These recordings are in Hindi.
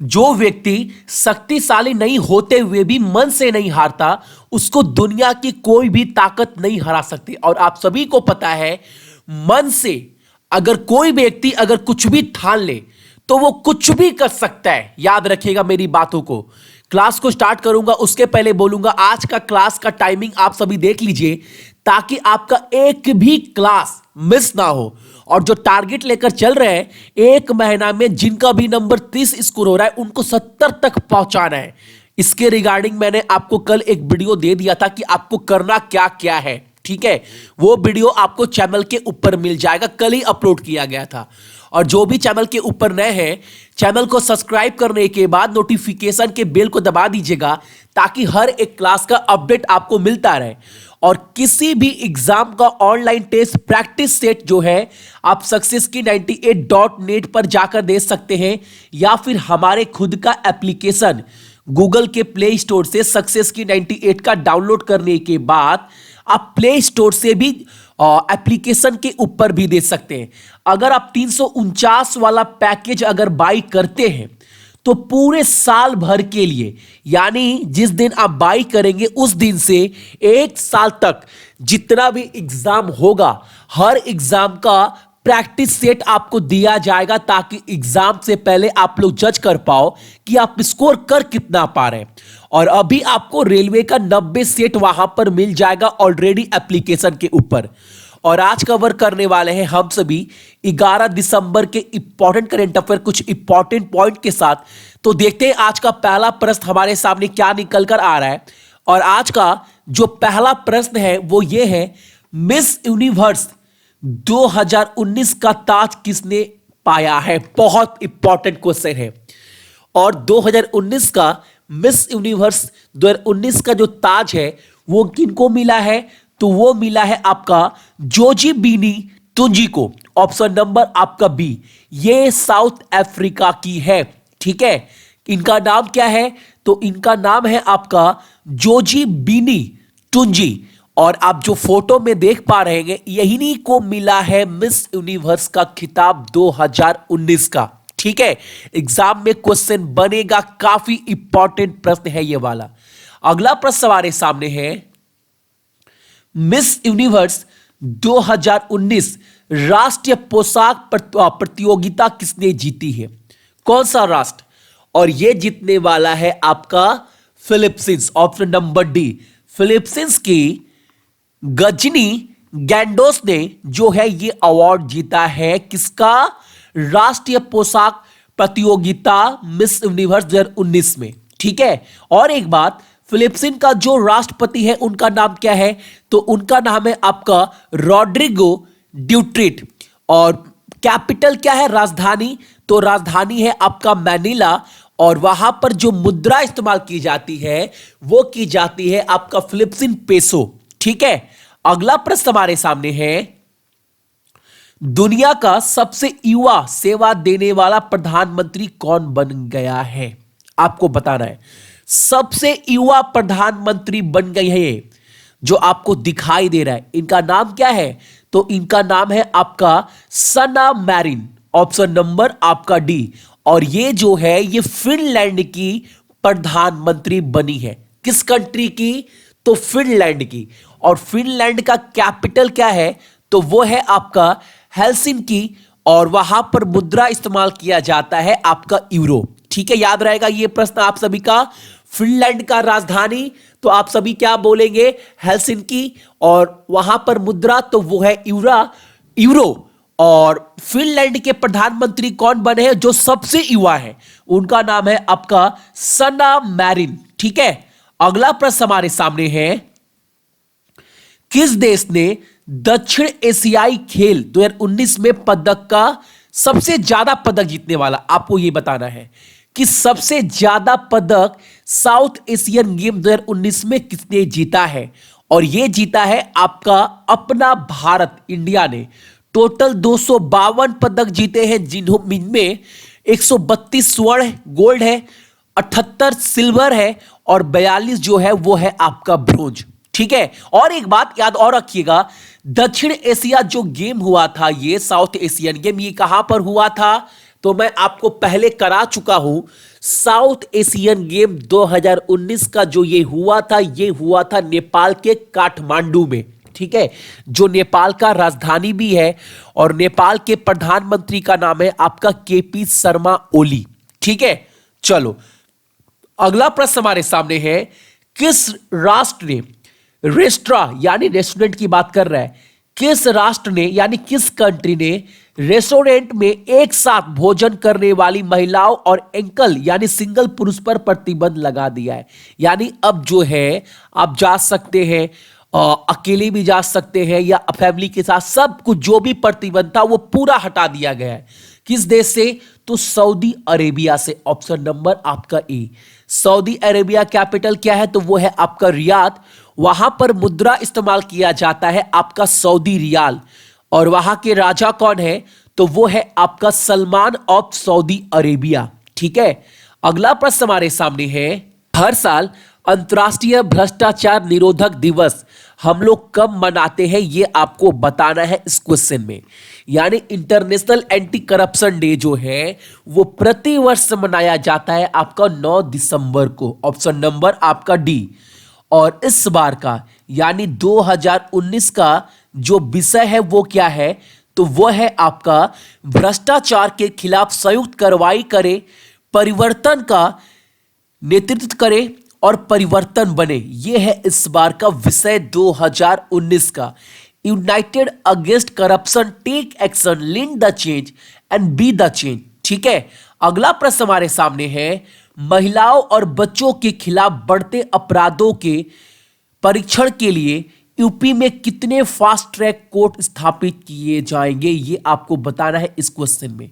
जो व्यक्ति शक्तिशाली नहीं होते हुए भी मन से नहीं हारता, उसको दुनिया की कोई भी ताकत नहीं हरा सकती। और आप सभी को पता है, मन से अगर कोई व्यक्ति अगर कुछ भी ठान ले तो वो कुछ भी कर सकता है। याद रखिएगा मेरी बातों को। क्लास को स्टार्ट करूंगा उसके पहले बोलूंगा, आज का क्लास का टाइमिंग आप सभी देख लीजिए ताकि आपका एक भी क्लास मिस ना हो। और जो टारगेट लेकर चल रहे हैं, एक महीना में जिनका भी नंबर 30 स्कोर हो रहा है उनको 70 तक पहुंचाना है। इसके रिगार्डिंग मैंने आपको कल एक वीडियो दे दिया था कि आपको करना क्या क्या है, ठीक है। वो वीडियो आपको चैनल के ऊपर मिल जाएगा, कल ही अपलोड किया गया था। और जो भी चैनल के ऊपर नए हैं, चैनल को सब्सक्राइब करने के बाद नोटिफिकेशन के बेल को दबा दीजिएगा ताकि हर एक क्लास का अपडेट आपको मिलता रहे। और किसी भी एग्जाम का ऑनलाइन टेस्ट प्रैक्टिस सेट जो है आप सक्सेस की 98.net पर जाकर दे सकते हैं, या फिर हमारे खुद का एप्लीकेशन गूगल के प्ले स्टोर से सक्सेस की 98 का डाउनलोड करने के बाद आप प्ले स्टोर से भी एप्लीकेशन के ऊपर भी दे सकते हैं। अगर आप 349 वाला पैकेज अगर बाई करते हैं तो पूरे साल भर के लिए, यानी जिस दिन आप बाई करेंगे उस दिन से एक साल तक जितना भी एग्जाम होगा, हर एग्जाम का प्रैक्टिस सेट आपको दिया जाएगा ताकि एग्जाम से पहले आप लोग जज कर पाओ कि आप स्कोर कर कितना पा रहे हैं। और अभी आपको रेलवे का 90 सेट वहां पर मिल जाएगा ऑलरेडी एप्लीकेशन के ऊपर। और आज कवर करने वाले हैं हम सभी 11 दिसंबर के इंपॉर्टेंट करंट अफेयर, कुछ इंपॉर्टेंट पॉइंट के साथ। तो देखते हैं आज का पहला प्रश्न हमारे सामने क्या निकल कर आ रहा है। और आज का जो पहला प्रश्न है वो ये है, मिस यूनिवर्स 2019 का ताज किसने पाया है? बहुत इंपॉर्टेंट क्वेश्चन है। और 2019 का मिस यूनिवर्स 2019 का जो ताज है वो किनको मिला है? तो वो मिला है आपका जोजीबिनी टुंजी को। ऑप्शन नंबर आपका बी, ये साउथ अफ्रीका की है, ठीक है। इनका नाम क्या है? तो इनका नाम है आपका जोजीबिनी टुंजी। और आप जो फोटो में देख पा रहे हैं, यही को मिला है मिस यूनिवर्स का खिताब 2019 का, ठीक है। एग्जाम में क्वेश्चन बनेगा, काफी इंपॉर्टेंट प्रश्न है ये वाला। अगला प्रश्न हमारे सामने है, मिस यूनिवर्स 2019 राष्ट्रीय पोशाक प्रतियोगिता किसने जीती है? कौन सा राष्ट्र? और यह जीतने वाला है आपका Philippines. Option number D, Philippines की गजनी गैंडोस ने जो है ये अवार्ड जीता है। किसका? राष्ट्रीय पोशाक प्रतियोगिता मिस यूनिवर्स 2019 में, ठीक है। और एक बात, फिलिपींस का जो राष्ट्रपति है उनका नाम क्या है? तो उनका नाम है आपका रॉड्रिगो ड्यूट्रेट। और कैपिटल क्या है, राजधानी? तो राजधानी है आपका मैनिला। और वहां पर जो मुद्रा इस्तेमाल की जाती है वो की जाती है आपका फिलिपींस पेसो, ठीक है। अगला प्रश्न हमारे सामने है, दुनिया का सबसे युवा सेवा देने वाला प्रधानमंत्री कौन बन गया है? आपको बताना है। सबसे युवा प्रधानमंत्री बन गए हैं जो आपको दिखाई दे रहा है, इनका नाम क्या है? तो इनका नाम है आपका सना मैरिन। ऑप्शन नंबर आपका डी। और ये जो है ये फिनलैंड की प्रधानमंत्री बनी है। किस कंट्री की? तो फिनलैंड की। और फिनलैंड का कैपिटल क्या है? तो वो है आपका हेलसिंकी। और वहां पर मुद्रा इस्तेमाल किया जाता है आपका यूरो, ठीक है। याद रहेगा ये प्रश्न आप सभी का। फिनलैंड का राजधानी तो आप सभी क्या बोलेंगे? हेलसिंकी। और वहां पर मुद्रा तो वो है यूरो। और फिनलैंड के प्रधानमंत्री कौन बने हैं जो सबसे युवा है? उनका नाम है आपका सना मैरिन, ठीक है। अगला प्रश्न हमारे सामने है, किस देश ने दक्षिण एशियाई खेल 2019 में पदक का सबसे ज्यादा पदक जीतने वाला? आपको यह बताना है कि सबसे ज्यादा पदक साउथ एशियन गेम 2019 में किसने जीता है? और यह जीता है आपका अपना भारत, इंडिया ने। टोटल 252 पदक जीते हैं, जिनमें 132 स्वर्ण गोल्ड है, 78 सिल्वर है और 42 जो है वो है आपका ब्रोंज, ठीक है। और एक बात याद और रखिएगा, दक्षिण एशिया जो गेम हुआ था, ये साउथ एशियन गेम, ये कहां पर हुआ था? तो मैं आपको पहले करा चुका हूं। साउथ एशियन गेम 2019 का जो ये हुआ था नेपाल के काठमांडू में, ठीक है, जो नेपाल का राजधानी भी है और नेपाल के प्रधानमंत्री का नाम है आपका केपी शर्मा ओली, ठीक है। चलो अगला प्रश्न हमारे सामने है, किस राष्ट्र ने यानी रेस्टोरेंट की बात कर रहा है, किस राष्ट्र ने यानी किस कंट्री ने रेस्टोरेंट में एक साथ भोजन करने वाली महिलाओं और एंकल यानी सिंगल पुरुष पर प्रतिबंध लगा दिया है। यानी अब जो है आप जा सकते हैं, अकेले भी जा सकते हैं या फैमिली के साथ, सब कुछ जो भी प्रतिबंध था वो पूरा हटा दिया गया है। किस देश से? तो सऊदी अरेबिया से। ऑप्शन नंबर आपका ए। सऊदी अरेबिया कैपिटल क्या है? तो वो है आपका रियाद। वहां पर मुद्रा इस्तेमाल किया जाता है आपका सऊदी रियाल। और वहां के राजा कौन है? तो वो है आपका सलमान ऑफ सऊदी अरेबिया, ठीक है। अगला प्रश्न हमारे सामने है, हर साल अंतर्राष्ट्रीय भ्रष्टाचार निरोधक दिवस हम लोग कब मनाते हैं, ये आपको बताना है इस क्वेश्चन में। यानी इंटरनेशनल एंटी करप्शन डे जो है वो प्रति वर्ष मनाया जाता है आपका 9 दिसंबर को। ऑप्शन नंबर आपका डी। और इस बार का यानी 2019 का जो विषय है वो क्या है? तो वो है आपका भ्रष्टाचार के खिलाफ संयुक्त कार्रवाई करे, परिवर्तन का नेतृत्व करे और परिवर्तन बने। यह है इस बार का विषय 2019 का। United against corruption, take action, lead the change and be the change, ठीक है। अगला प्रश्न हमारे सामने है, महिलाओं और बच्चों के खिलाफ बढ़ते अपराधों के परीक्षण के लिए यूपी में कितने फास्ट ट्रैक कोर्ट स्थापित किए जाएंगे, ये आपको बताना है इस क्वेश्चन में।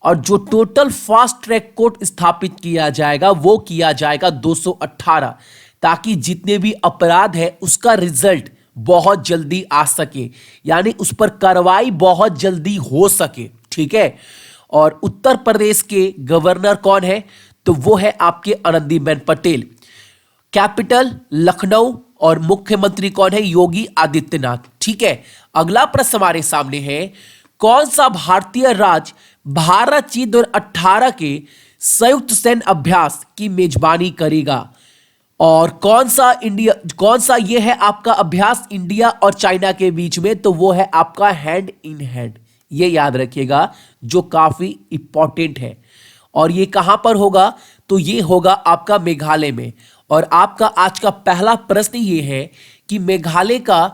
और जो टोटल फास्ट ट्रैक कोर्ट स्थापित किया जाएगा वो किया जाएगा 218, ताकि जितने भी अपराध है उसका रिजल्ट बहुत जल्दी आ सके, यानी उस पर कार्रवाई बहुत जल्दी हो सके, ठीक है। और उत्तर प्रदेश के गवर्नर कौन है? तो वो है आपके आनंदीबेन पटेल। कैपिटल लखनऊ और मुख्यमंत्री कौन है? योगी आदित्यनाथ, ठीक है। अगला प्रश्न हमारे सामने है, कौन सा भारतीय राज्य भारत चीन 2018 के संयुक्त सैन्य अभ्यास की मेजबानी करेगा? और कौन सा ये है आपका अभ्यास इंडिया और चाइना के बीच में? तो वो है आपका हैंड इन हैंड, ये याद रखिएगा, जो काफी इंपॉर्टेंट है। और ये कहां पर होगा? तो ये होगा आपका मेघालय में। और आपका आज का पहला प्रश्न ये है कि मेघालय का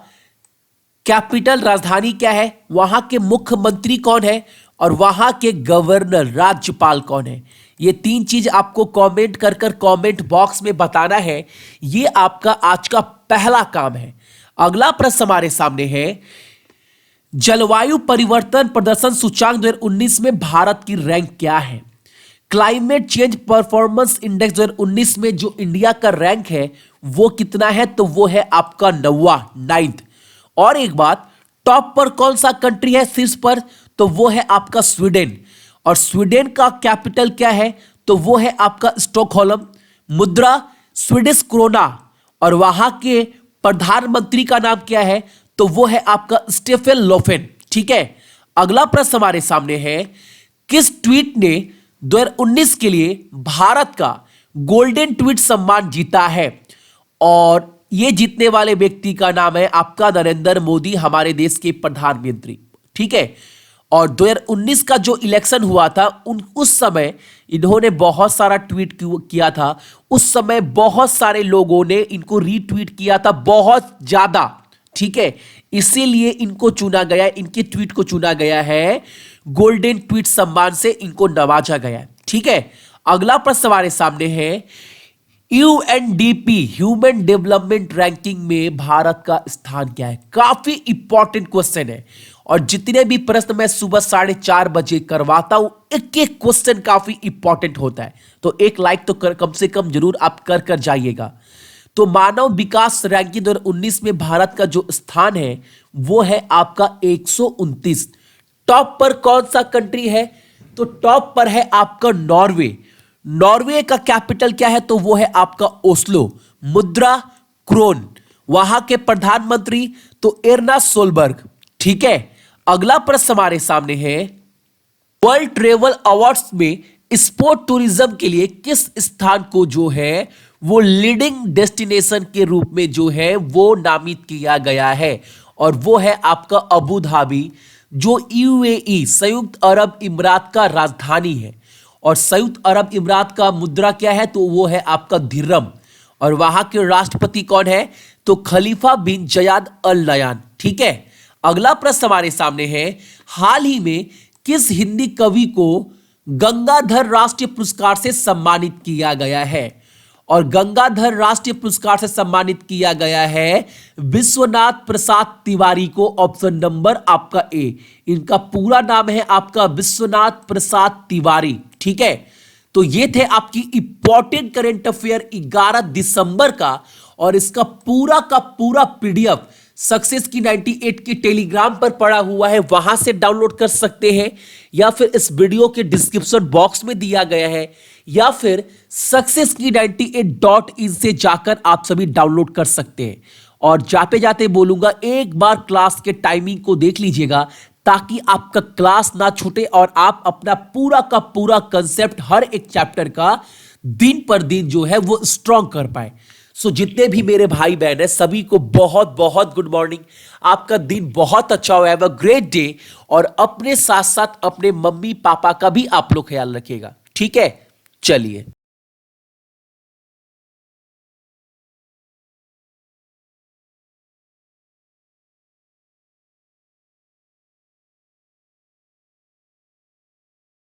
कैपिटल राजधानी क्या है, वहां के मुख्यमंत्री कौन है और वहां के गवर्नर राज्यपाल कौन है? ये तीन चीज आपको कमेंट कर कमेंट बॉक्स में बताना है। ये आपका आज का पहला काम है। अगला प्रश्न हमारे सामने है, जलवायु परिवर्तन प्रदर्शन सूचकांक 2019 में भारत की रैंक क्या है? क्लाइमेट चेंज परफॉर्मेंस इंडेक्स 2019 में जो इंडिया का रैंक है वो कितना है? तो वो है आपका 9th। और एक बात, टॉप पर कौन सा कंट्री है शीर्ष पर? तो वो है आपका स्वीडन। और स्वीडन का कैपिटल क्या है? तो वो है आपका स्टॉकहोल्म। मुद्रा स्वीडिश क्रोना। और वहां के प्रधानमंत्री का नाम क्या है? तो वो है आपका स्टेफन लोफेन, ठीक है। अगला प्रश्न हमारे सामने है, किस ट्वीट ने 2019 के लिए भारत का गोल्डन ट्वीट सम्मान जीता है? और ये जीतने वाले व्यक्ति का नाम है आपका नरेंद्र मोदी, हमारे देश के प्रधानमंत्री, ठीक है। और 2019 का जो इलेक्शन हुआ था उस समय इन्होंने बहुत सारा ट्वीट किया था। उस समय बहुत सारे लोगों ने इनको रीट्वीट किया था, बहुत ज्यादा, ठीक है। इसीलिए इनको चुना गया, इनके ट्वीट को चुना गया है, गोल्डन ट्वीट सम्मान से इनको नवाजा गया है, ठीक है। अगला प्रश्न हमारे सामने है, यूएनडीपी ह्यूमन डेवलपमेंट रैंकिंग में भारत का स्थान क्या है? काफी इंपॉर्टेंट क्वेश्चन है। और जितने भी प्रश्न मैं सुबह 4:30 बजे करवाता हूं, एक एक क्वेश्चन काफी इंपॉर्टेंट होता है, तो एक लाइक तो कम से कम जरूर आप कर जाइएगा। तो मानव विकास रैंकिंग 2019 में भारत का जो स्थान है वो है आपका 129। टॉप पर कौन सा कंट्री है? तो टॉप पर है आपका नॉर्वे। नॉर्वे का कैपिटल क्या है? तो वो है आपका ओस्लो। मुद्रा क्रोन। वहां के प्रधानमंत्री तो एर्ना सोलबर्ग, ठीक है। अगला प्रश्न हमारे सामने है, वर्ल्ड ट्रेवल अवार्ड्स में स्पोर्ट टूरिज्म के लिए किस स्थान को जो है वो लीडिंग डेस्टिनेशन के रूप में जो है वो नामित किया गया है, और वो है आपका अबू धाबी, जो यूएई संयुक्त अरब इमारात का राजधानी है। और संयुक्त अरब इमारात का मुद्रा क्या है, तो वो है आपका दिरहम। और वहां के राष्ट्रपति कौन है, तो खलीफा बिन जयाद अल नयान। ठीक है, अगला प्रश्न हमारे सामने है, हाल ही में किस हिंदी कवि को गंगाधर राष्ट्रीय पुरस्कार से सम्मानित किया गया है। और गंगाधर राष्ट्रीय पुरस्कार से सम्मानित किया गया है विश्वनाथ प्रसाद तिवारी को। ऑप्शन नंबर आपका ए, इनका पूरा नाम है आपका विश्वनाथ प्रसाद तिवारी। ठीक है, तो ये थे आपकी इंपॉर्टेंट करंट अफेयर 11 दिसंबर का, और इसका पूरा पीडीएफ सक्सेस की 98 के टेलीग्राम पर पड़ा हुआ है, वहां से डाउनलोड कर सकते हैं, या फिर इस वीडियो के डिस्क्रिप्शन बॉक्स में दिया गया है, या फिर सक्सेस की 98.in से जाकर आप सभी डाउनलोड कर सकते हैं। और जाते जाते बोलूंगा, एक बार क्लास के टाइमिंग को देख लीजिएगा, ताकि आपका क्लास ना छूटे और आप अपना पूरा कंसेप्ट हर एक चैप्टर का दिन पर दिन जो है वो स्ट्रॉन्ग कर पाए। सो जितने भी मेरे भाई बहन है, सभी को बहुत बहुत गुड मॉर्निंग। आपका दिन बहुत अच्छा हो, हैव अ ग्रेट डे। और अपने साथ साथ अपने मम्मी पापा का भी आप लोग ख्याल रखिएगा। ठीक है, चलिए।